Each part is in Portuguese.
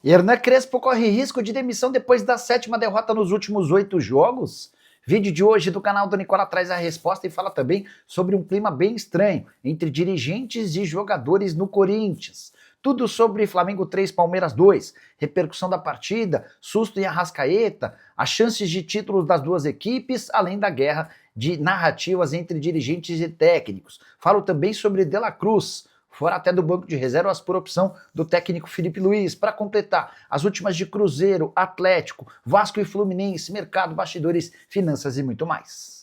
Hernan Crespo corre risco de demissão depois da 7ª derrota nos últimos 8 jogos? Vídeo de hoje do canal do Nicola traz a resposta e fala também sobre um clima bem estranho entre dirigentes e jogadores no Corinthians. Tudo sobre Flamengo 3, Palmeiras 2, repercussão da partida, susto em Arrascaeta, as chances de títulos das duas equipes, além da guerra de narrativas entre dirigentes e técnicos. Falo também sobre De La Cruz, fora até do banco de reservas por opção do técnico Felipe Luiz, para completar as últimas de Cruzeiro, Atlético, Vasco e Fluminense, mercado, bastidores, finanças e muito mais.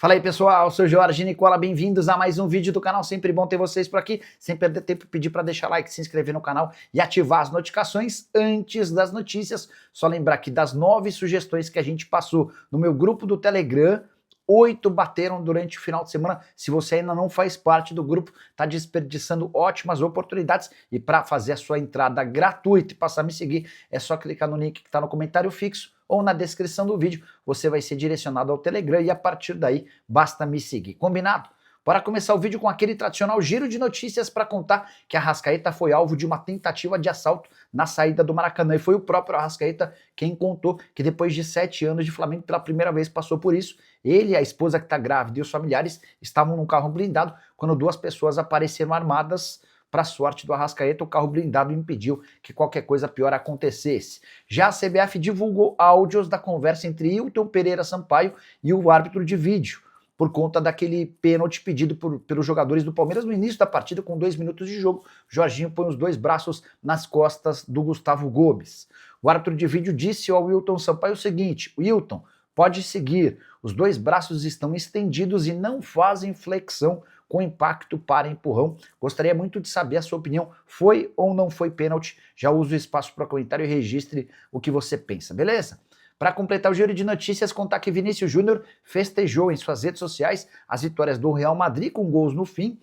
Fala aí pessoal, sou Jorge Nicola, bem-vindos a mais um vídeo do canal, sempre bom ter vocês por aqui, sem perder tempo, pedir para deixar like, se inscrever no canal e ativar as notificações antes das notícias. Só lembrar que das 9 sugestões que a gente passou no meu grupo do Telegram, 8 bateram durante o final de semana. Se você ainda não faz parte do grupo, está desperdiçando ótimas oportunidades. E para fazer a sua entrada gratuita e passar a me seguir, é só clicar no link que está no comentário fixo ou na descrição do vídeo. Você vai ser direcionado ao Telegram e a partir daí basta me seguir. Combinado? Bora começar o vídeo com aquele tradicional giro de notícias para contar que a Arrascaeta foi alvo de uma tentativa de assalto na saída do Maracanã. E foi o próprio Arrascaeta quem contou que depois de 7 anos de Flamengo, pela primeira vez passou por isso. Ele, a esposa que está grávida e os familiares estavam num carro blindado quando 2 pessoas apareceram armadas. Para sorte do Arrascaeta, o carro blindado impediu que qualquer coisa pior acontecesse. Já a CBF divulgou áudios da conversa entre Hilton Pereira Sampaio e o árbitro de vídeo, por conta daquele pênalti pedido pelos jogadores do Palmeiras no início da partida, com 2 minutos de jogo. Jorginho põe os 2 braços nas costas do Gustavo Gomes. O árbitro de vídeo disse ao Hilton Sampaio o seguinte: Hilton, pode seguir, os 2 braços estão estendidos e não fazem flexão com impacto para empurrão. Gostaria muito de saber a sua opinião, foi ou não foi pênalti? Já uso o espaço para comentário e registre o que você pensa, beleza? Para completar o giro de notícias, contar que Vinícius Júnior festejou em suas redes sociais as vitórias do Real Madrid com gol no fim,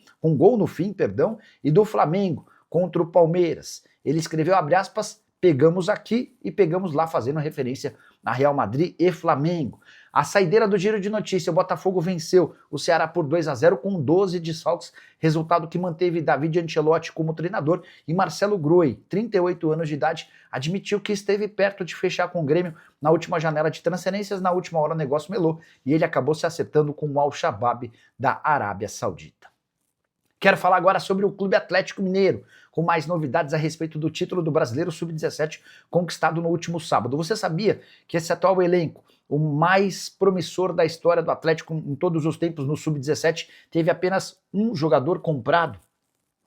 e do Flamengo contra o Palmeiras. Ele escreveu, abre aspas, pegamos aqui e pegamos lá, fazendo referência a Real Madrid e Flamengo. A saideira do giro de notícia, o Botafogo venceu o Ceará por 2-0 com 12 desfalques, resultado que manteve David Ancelotti como treinador, e Marcelo Groi, 38 anos de idade, admitiu que esteve perto de fechar com o Grêmio na última janela de transferências. Na última hora o negócio melou e ele acabou se acertando com o Al-Shabaab da Arábia Saudita. Quero falar agora sobre o Clube Atlético Mineiro, com mais novidades a respeito do título do Brasileiro Sub-17 conquistado no último sábado. Você sabia que esse atual elenco, o mais promissor da história do Atlético em todos os tempos no Sub-17, teve apenas um jogador comprado?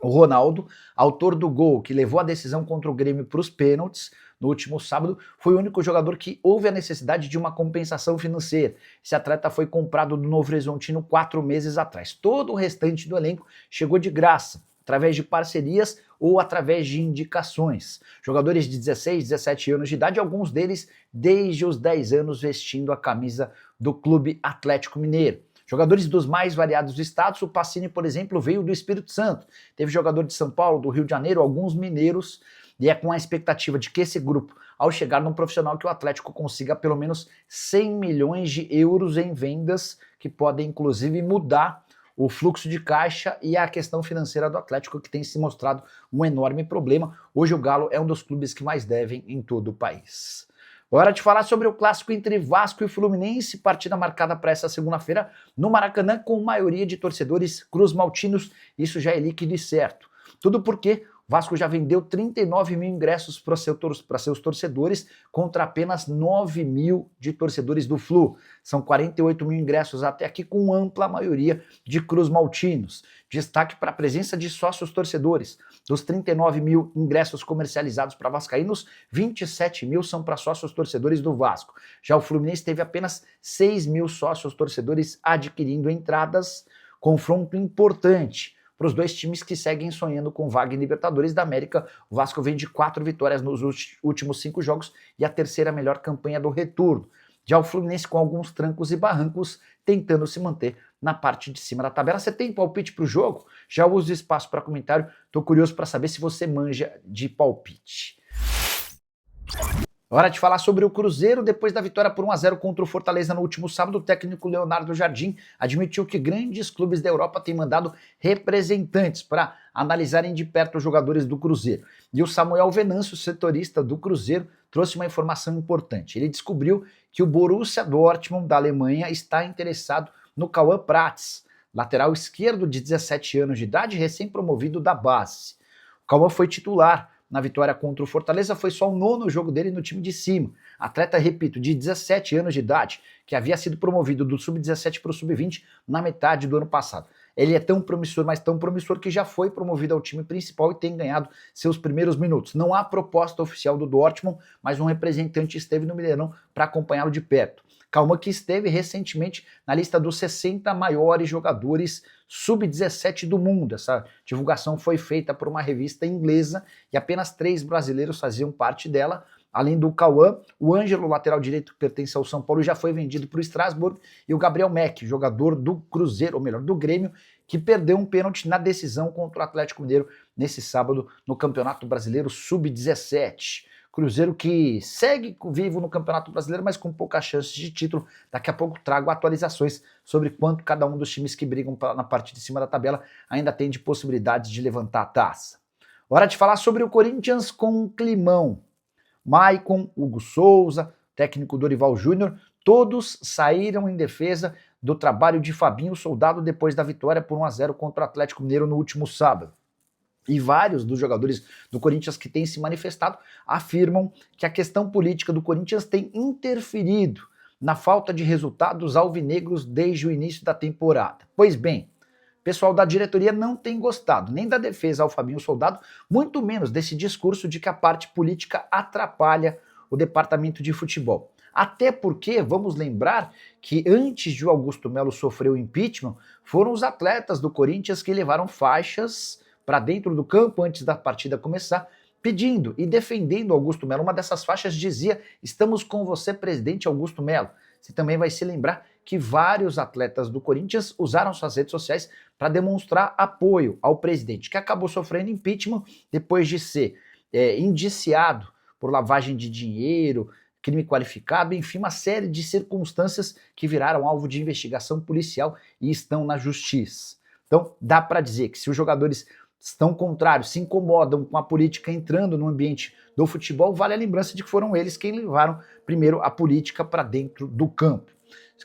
O Ronaldo, autor do gol que levou a decisão contra o Grêmio para os pênaltis no último sábado, foi o único jogador que houve a necessidade de uma compensação financeira. Esse atleta foi comprado do Novo Horizontino 4 meses atrás. Todo o restante do elenco chegou de graça, através de parcerias ou através de indicações. Jogadores de 16, 17 anos de idade, alguns deles desde os 10 anos vestindo a camisa do Clube Atlético Mineiro. Jogadores dos mais variados estados, o Pacini, por exemplo, veio do Espírito Santo. Teve jogador de São Paulo, do Rio de Janeiro, alguns mineiros, e é com a expectativa de que esse grupo, ao chegar num profissional, que o Atlético consiga pelo menos 100 milhões de euros em vendas, que podem inclusive mudar o fluxo de caixa e a questão financeira do Atlético, que tem se mostrado um enorme problema. Hoje o Galo é um dos clubes que mais devem em todo o país. Hora de falar sobre o clássico entre Vasco e Fluminense, partida marcada para essa segunda-feira no Maracanã, com maioria de torcedores cruzmaltinos. Isso já é líquido e certo. Tudo porque o Vasco já vendeu 39 mil ingressos para seus torcedores, contra apenas 9 mil de torcedores do Flu. São 48 mil ingressos até aqui, com ampla maioria de cruzmaltinos. Destaque para a presença de sócios torcedores. Dos 39 mil ingressos comercializados para vascaínos, 27 mil são para sócios torcedores do Vasco. Já o Fluminense teve apenas 6 mil sócios torcedores adquirindo entradas. Confronto importante para os 2 times que seguem sonhando com vaga em Libertadores da América. O Vasco vem de 4 vitórias nos últimos 5 jogos e a terceira melhor campanha do retorno. Já o Fluminense com alguns trancos e barrancos, tentando se manter na parte de cima da tabela. Você tem palpite para o jogo? Já usa espaço para comentário. Estou curioso para saber se você manja de palpite. Hora de falar sobre o Cruzeiro. Depois da vitória por 1-0 contra o Fortaleza no último sábado, o técnico Leonardo Jardim admitiu que grandes clubes da Europa têm mandado representantes para analisarem de perto os jogadores do Cruzeiro. E o Samuel Venâncio, setorista do Cruzeiro, trouxe uma informação importante. Ele descobriu que o Borussia Dortmund da Alemanha está interessado no Cauã Prats, lateral esquerdo de 17 anos de idade, recém-promovido da base. O Cauã foi titular na vitória contra o Fortaleza, foi só o 9º jogo dele no time de cima. Atleta, repito, de 17 anos de idade, que havia sido promovido do sub-17 para o sub-20 na metade do ano passado. Ele é tão promissor, mas tão promissor que já foi promovido ao time principal e tem ganhado seus primeiros minutos. Não há proposta oficial do Dortmund, mas um representante esteve no Mineirão para acompanhá-lo de perto. Cauã, que esteve recentemente na lista dos 60 maiores jogadores sub-17 do mundo. Essa divulgação foi feita por uma revista inglesa e apenas 3 brasileiros faziam parte dela. Além do Cauã, o Ângelo, lateral direito que pertence ao São Paulo, já foi vendido para o Strasbourg, e o Gabriel Meck, jogador do Cruzeiro, ou melhor, do Grêmio, que perdeu um pênalti na decisão contra o Atlético Mineiro nesse sábado no Campeonato Brasileiro Sub-17. Cruzeiro que segue vivo no Campeonato Brasileiro, mas com poucas chances de título. Daqui a pouco trago atualizações sobre quanto cada um dos times que brigam na parte de cima da tabela ainda tem de possibilidades de levantar a taça. Hora de falar sobre o Corinthians com um climão. Maicon, Hugo Souza, técnico Dorival Júnior, todos saíram em defesa do trabalho de Fabinho Soldado depois da vitória por 1-0 contra o Atlético Mineiro no último sábado. E vários dos jogadores do Corinthians que têm se manifestado afirmam que a questão política do Corinthians tem interferido na falta de resultados alvinegros desde o início da temporada. Pois bem, o pessoal da diretoria não tem gostado nem da defesa ao Fabinho Soldado, muito menos desse discurso de que a parte política atrapalha o departamento de futebol. Até porque, vamos lembrar que antes de o Augusto Melo sofrer o impeachment, foram os atletas do Corinthians que levaram faixas para dentro do campo antes da partida começar, pedindo e defendendo Augusto Melo. Uma dessas faixas dizia: "Estamos com você, presidente Augusto Melo". Você também vai se lembrar que vários atletas do Corinthians usaram suas redes sociais para demonstrar apoio ao presidente, que acabou sofrendo impeachment depois de ser indiciado por lavagem de dinheiro, crime qualificado, enfim, uma série de circunstâncias que viraram alvo de investigação policial e estão na justiça. Então, dá para dizer que se os jogadores estão contrários, se incomodam com a política entrando no ambiente do futebol, vale a lembrança de que foram eles quem levaram primeiro a política para dentro do campo.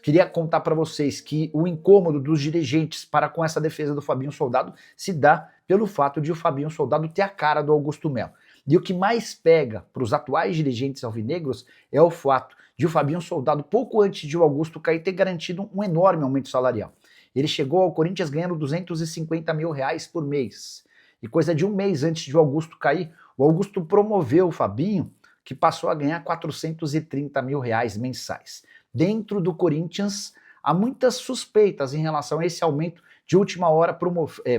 Queria contar para vocês que o incômodo dos dirigentes para com essa defesa do Fabinho Soldado se dá pelo fato de o Fabinho Soldado ter a cara do Augusto Melo. E o que mais pega para os atuais dirigentes alvinegros é o fato de o Fabinho Soldado, pouco antes de o Augusto cair, ter garantido um enorme aumento salarial. Ele chegou ao Corinthians ganhando R$250 mil por mês. E coisa de um mês antes de o Augusto cair, o Augusto promoveu o Fabinho, que passou a ganhar R$430 mil mensais. Dentro do Corinthians, há muitas suspeitas em relação a esse aumento de última hora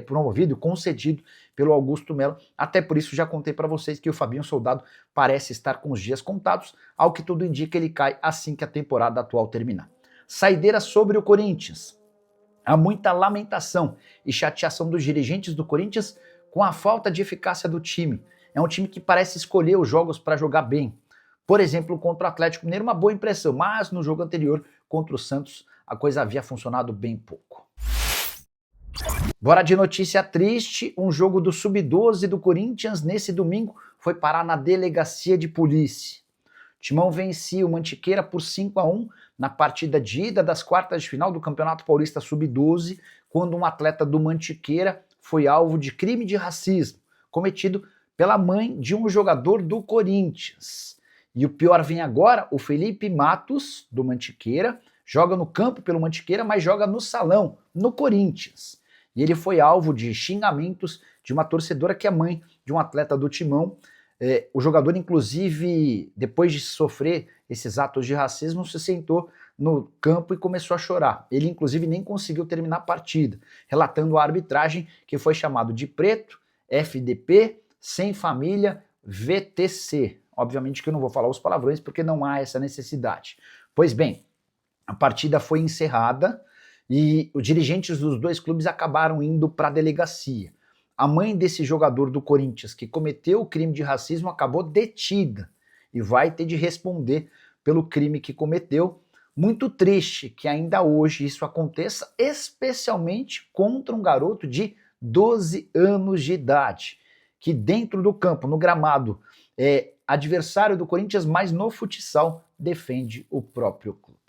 promovido, concedido pelo Augusto Melo. Até por isso já contei para vocês que o Fabinho Soldado parece estar com os dias contados, ao que tudo indica ele cai assim que a temporada atual terminar. Saideira sobre o Corinthians. Há muita lamentação e chateação dos dirigentes do Corinthians com a falta de eficácia do time. É um time que parece escolher os jogos para jogar bem. Por exemplo, contra o Atlético Mineiro, uma boa impressão, mas no jogo anterior, contra o Santos, a coisa havia funcionado bem pouco. Bora de notícia triste, um jogo do Sub-12 do Corinthians nesse domingo foi parar na delegacia de polícia. O Timão vencia o Mantiqueira por 5-1 na partida de ida das quartas de final do Campeonato Paulista Sub-12, quando um atleta do Mantiqueira foi alvo de crime de racismo, cometido pela mãe de um jogador do Corinthians. E o pior vem agora, o Felipe Matos, do Mantiqueira, joga no campo pelo Mantiqueira, mas joga no salão, no Corinthians. E ele foi alvo de xingamentos de uma torcedora que é mãe de um atleta do Timão. O jogador, inclusive, depois de sofrer esses atos de racismo, se sentou no campo e começou a chorar. Ele, inclusive, nem conseguiu terminar a partida, relatando a arbitragem que foi chamado de preto, FDP, sem família, VTC. Obviamente que eu não vou falar os palavrões porque não há essa necessidade. Pois bem, a partida foi encerrada e os dirigentes dos dois clubes acabaram indo para a delegacia. A mãe desse jogador do Corinthians que cometeu o crime de racismo acabou detida e vai ter de responder pelo crime que cometeu. Muito triste que ainda hoje isso aconteça, especialmente contra um garoto de 12 anos de idade, que dentro do campo, no gramado, é adversário do Corinthians, mas no futsal defende o próprio clube.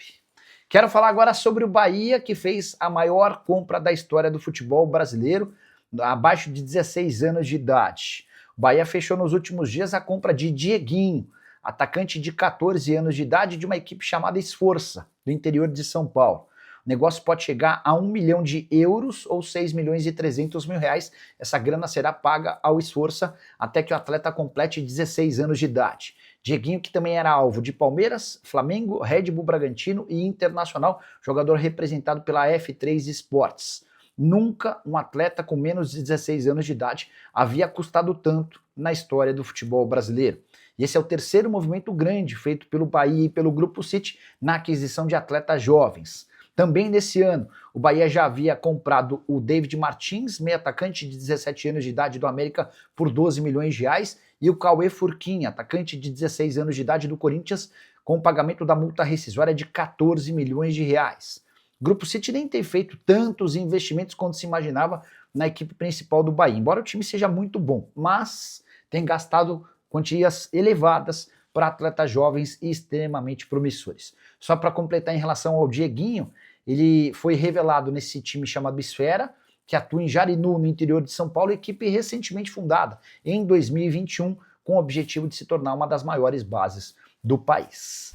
Quero falar agora sobre o Bahia, que fez a maior compra da história do futebol brasileiro, abaixo de 16 anos de idade. O Bahia fechou nos últimos dias a compra de Dieguinho, atacante de 14 anos de idade de uma equipe chamada Esforça, do interior de São Paulo. O negócio pode chegar a 1 milhão de euros ou 6 milhões e 300 mil reais. Essa grana será paga ao Esforça até que o atleta complete 16 anos de idade. Dieguinho, que também era alvo de Palmeiras, Flamengo, Red Bull Bragantino e Internacional, jogador representado pela F3 Sports. Nunca um atleta com menos de 16 anos de idade havia custado tanto na história do futebol brasileiro. E esse é o terceiro movimento grande feito pelo Bahia e pelo Grupo City na aquisição de atletas jovens. Também nesse ano, o Bahia já havia comprado o David Martins, meio atacante de 17 anos de idade do América, por 12 milhões de reais, e o Cauê Furquim, atacante de 16 anos de idade do Corinthians, com o pagamento da multa rescisória de 14 milhões de reais. O Grupo City nem tem feito tantos investimentos quanto se imaginava na equipe principal do Bahia, embora o time seja muito bom, mas tem gastado quantias elevadas para atletas jovens e extremamente promissores. Só para completar em relação ao Dieguinho, ele foi revelado nesse time chamado Esfera, que atua em Jarinu, no interior de São Paulo, equipe recentemente fundada em 2021, com o objetivo de se tornar uma das maiores bases do país.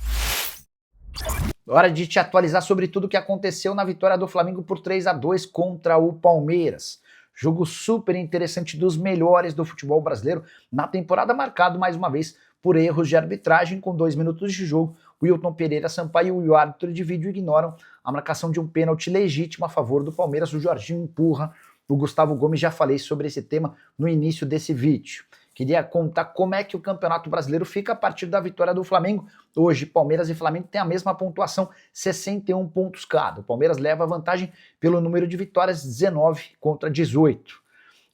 Hora de te atualizar sobre tudo o que aconteceu na vitória do Flamengo por 3-2 contra o Palmeiras. Jogo super interessante, dos melhores do futebol brasileiro na temporada, marcado mais uma vez por erros de arbitragem. Com 2 minutos de jogo, o Wilton Pereira Sampaio e o árbitro de vídeo ignoram a marcação de um pênalti legítimo a favor do Palmeiras. O Jorginho empurra o Gustavo Gomes. Já falei sobre esse tema no início desse vídeo. Queria contar como é que o Campeonato Brasileiro fica a partir da vitória do Flamengo. Hoje, Palmeiras e Flamengo têm a mesma pontuação, 61 pontos cada. O Palmeiras leva a vantagem pelo número de vitórias, 19 contra 18.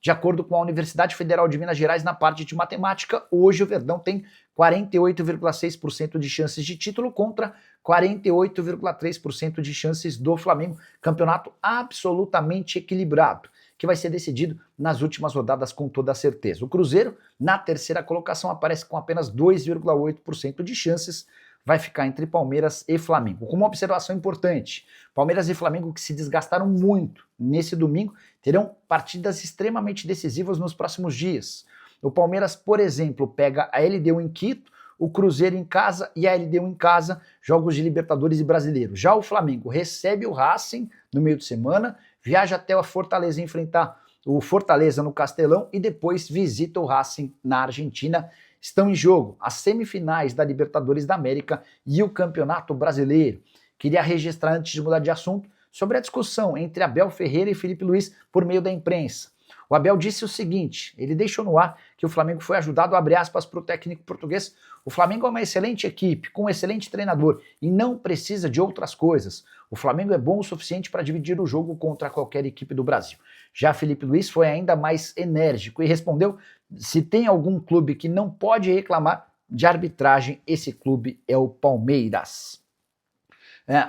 De acordo com a Universidade Federal de Minas Gerais, na parte de matemática, hoje o Verdão tem 48,6% de chances de título contra 48,3% de chances do Flamengo. Campeonato absolutamente equilibrado, que vai ser decidido nas últimas rodadas com toda certeza. O Cruzeiro, na terceira colocação, aparece com apenas 2,8% de chances, vai ficar entre Palmeiras e Flamengo. Com uma observação importante, Palmeiras e Flamengo, que se desgastaram muito nesse domingo, terão partidas extremamente decisivas nos próximos dias. O Palmeiras, por exemplo, pega a LDU em Quito, o Cruzeiro em casa e a LDU em casa, jogos de Libertadores e Brasileiro. Já o Flamengo recebe o Racing no meio de semana, viaja até a Fortaleza enfrentar o Fortaleza no Castelão e depois visita o Racing na Argentina. Estão em jogo as semifinais da Libertadores da América e o Campeonato Brasileiro. Queria registrar, antes de mudar de assunto, sobre a discussão entre Abel Ferreira e Felipe Luiz por meio da imprensa. O Abel disse o seguinte, ele deixou no ar que o Flamengo foi ajudado, abre aspas, para o técnico português. O Flamengo é uma excelente equipe, com um excelente treinador e não precisa de outras coisas. O Flamengo é bom o suficiente para dividir o jogo contra qualquer equipe do Brasil. Já Felipe Luiz foi ainda mais enérgico e respondeu: se tem algum clube que não pode reclamar de arbitragem, esse clube é o Palmeiras.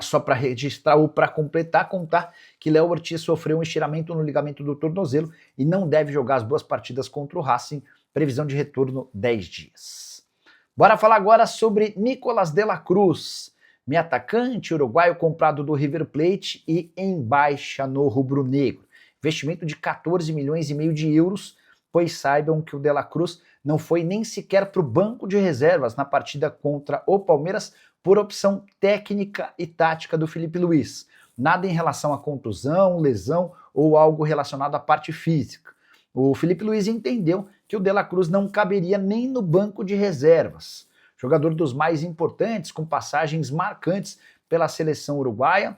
Só para registrar ou para completar, contar que Léo Ortiz sofreu um estiramento no ligamento do tornozelo e não deve jogar as 2 partidas contra o Racing, previsão de retorno 10 dias. Bora falar agora sobre Nicolás de la Cruz, meio atacante uruguaio comprado do River Plate e em baixa no rubro-negro. Investimento de 14 milhões e meio de euros, pois saibam que o de la Cruz não foi nem sequer para o banco de reservas na partida contra o Palmeiras, por opção técnica e tática do Felipe Luiz. Nada em relação a contusão, lesão ou algo relacionado à parte física. O Felipe Luiz entendeu que o de la Cruz não caberia nem no banco de reservas. Jogador dos mais importantes, com passagens marcantes pela seleção uruguaia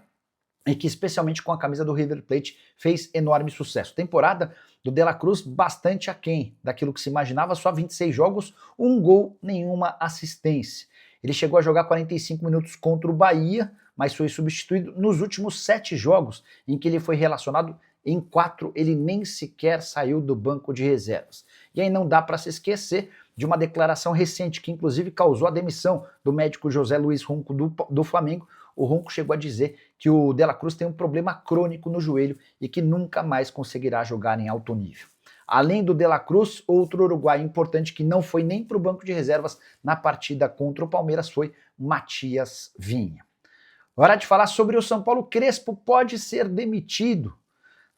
e que, especialmente com a camisa do River Plate, fez enorme sucesso. Temporada do de la Cruz bastante aquém daquilo que se imaginava, só 26 jogos, 1 gol, nenhuma assistência. Ele chegou a jogar 45 minutos contra o Bahia, mas foi substituído nos últimos 7 jogos em que ele foi relacionado. Em 4 ele nem sequer saiu do banco de reservas. E aí não dá para se esquecer de uma declaração recente que inclusive causou a demissão do médico José Luiz Ronco do Flamengo. O Ronco chegou a dizer que o De La Cruz tem um problema crônico no joelho e que nunca mais conseguirá jogar em alto nível. Além do De La Cruz, outro uruguaio importante que não foi nem para o banco de reservas na partida contra o Palmeiras foi Matias Vinha. Hora de falar sobre o São Paulo. Crespo pode ser demitido.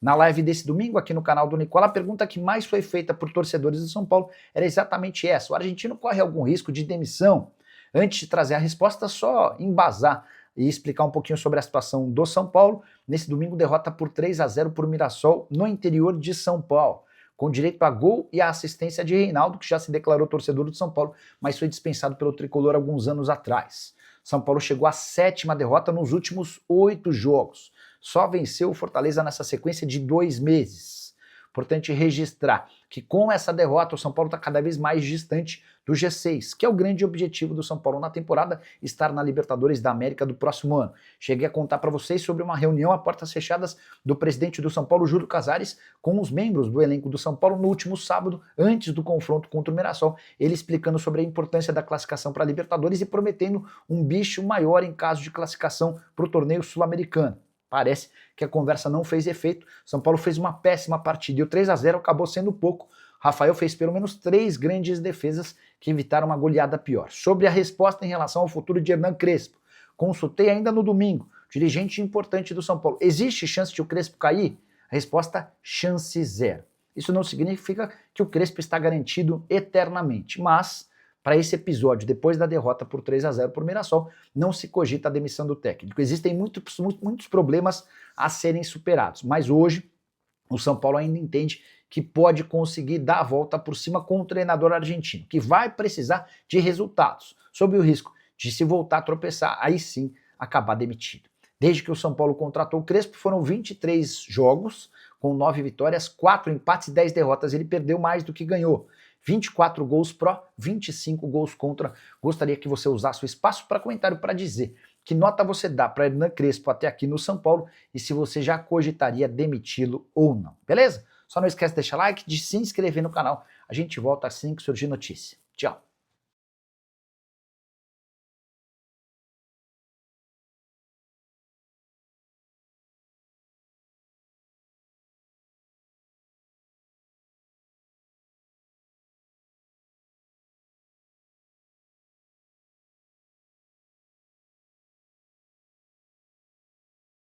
Na live desse domingo, aqui no canal do Nicola, a pergunta que mais foi feita por torcedores do São Paulo era exatamente essa. O argentino corre algum risco de demissão? Antes de trazer a resposta, só embasar e explicar um pouquinho sobre a situação do São Paulo. Nesse domingo, derrota por 3-0 por Mirassol, no interior de São Paulo, com direito a gol e a assistência de Reinaldo, que já se declarou torcedor do São Paulo, mas foi dispensado pelo tricolor alguns anos atrás. São Paulo chegou à 7ª derrota nos últimos 8 jogos. Só venceu o Fortaleza nessa sequência de 2 meses. Importante registrar que com essa derrota o São Paulo está cada vez mais distante do G6, que é o grande objetivo do São Paulo na temporada, estar na Libertadores da América do próximo ano. Cheguei a contar para vocês sobre uma reunião a portas fechadas do presidente do São Paulo, Júlio Casares, com os membros do elenco do São Paulo no último sábado, antes do confronto contra o Mirassol, ele explicando sobre a importância da classificação para a Libertadores e prometendo um bicho maior em caso de classificação para o torneio sul-americano. Parece que a conversa não fez efeito. São Paulo fez uma péssima partida e o 3-0 acabou sendo pouco. Rafael fez pelo menos 3 grandes defesas que evitaram uma goleada pior. Sobre a resposta em relação ao futuro de Hernan Crespo, consultei ainda no domingo, dirigente importante do São Paulo. Existe chance de o Crespo cair? A resposta, chance zero. Isso não significa que o Crespo está garantido eternamente, mas para esse episódio, depois da derrota por 3-0 por Mirassol, não se cogita a demissão do técnico. Existem muitos problemas a serem superados, mas hoje o São Paulo ainda entende que pode conseguir dar a volta por cima com o treinador argentino, que vai precisar de resultados, sob o risco de, se voltar a tropeçar, aí sim acabar demitido. Desde que o São Paulo contratou o Crespo, foram 23 jogos, com 9 vitórias, 4 empates e 10 derrotas. Ele perdeu mais do que ganhou. 24 gols pró, 25 gols contra. Gostaria que você usasse o espaço para comentário para dizer que nota você dá para Hernan Crespo até aqui no São Paulo e se você já cogitaria demiti-lo ou não, beleza? Só não esquece de deixar like, de se inscrever no canal. A gente volta assim que surgir notícia. Tchau!